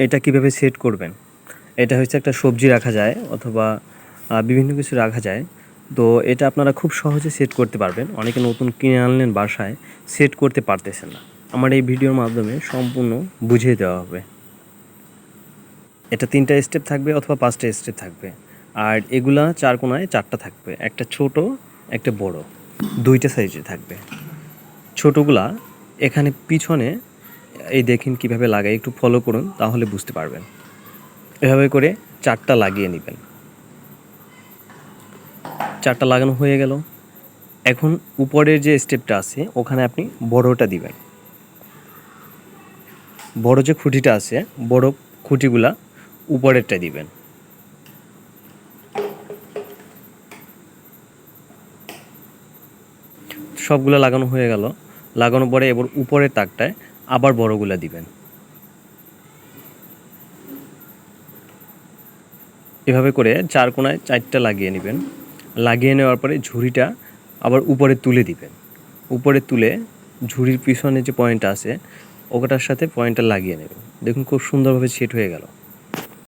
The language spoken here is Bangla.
এটা কিভাবে সেট করবেন। এটা হচ্ছে একটা সবজি রাখা যায় অথবা বিভিন্ন কিছু রাখা যায়। তো এটা আপনারা খুব সহজে সেট করতে পারবেন। অনেকে নতুন কিনে আনলেন বাসায়, সেট করতে পারতেছেন না। আমার এই ভিডিওর মাধ্যমে সম্পূর্ণ বুঝিয়ে দেওয়া হবে। এটা 3টা স্টেপ থাকবে অথবা 5টা স্টেপ থাকবে। আর এগুলা 4 কোণায় 4টা থাকবে। একটা ছোট, একটা বড়। 2টা সাইজে থাকবে। ছোটগুলা এখানে পিছনে এই দেখেন কিভাবে লাগাই, একটু ফলো করুন তাহলে বুঝতে পারবেন। এভাবে করে 4টা লাগিয়ে নেবেন। 4টা লাগানো হয়ে গেল। এখন উপরের যে স্টেপটা আছে ওখানে আপনি বড়টা দিবেন। বড় যে খুঁটিটা আছে, বড় খুঁটিগুলা উপরেরটা দিবেন। সবগুলো লাগানো হয়ে গেল। লাগানোর পরে এবার উপরের তাকটায় আবার বড়গুলা দিবেন। এভাবে করে 4 কোণায় 4টা লাগিয়ে নেবেন। লাগিয়ে নেওয়ার পরে ঝুড়িটা আবার উপরে তুলে দিবেন। উপরে তুলে ঝুড়ির পিছনে যে পয়েন্টটা আছে ওটার সাথে পয়েন্টটা লাগিয়ে নেবেন। দেখুন খুব সুন্দরভাবে সেট হয়ে গেল।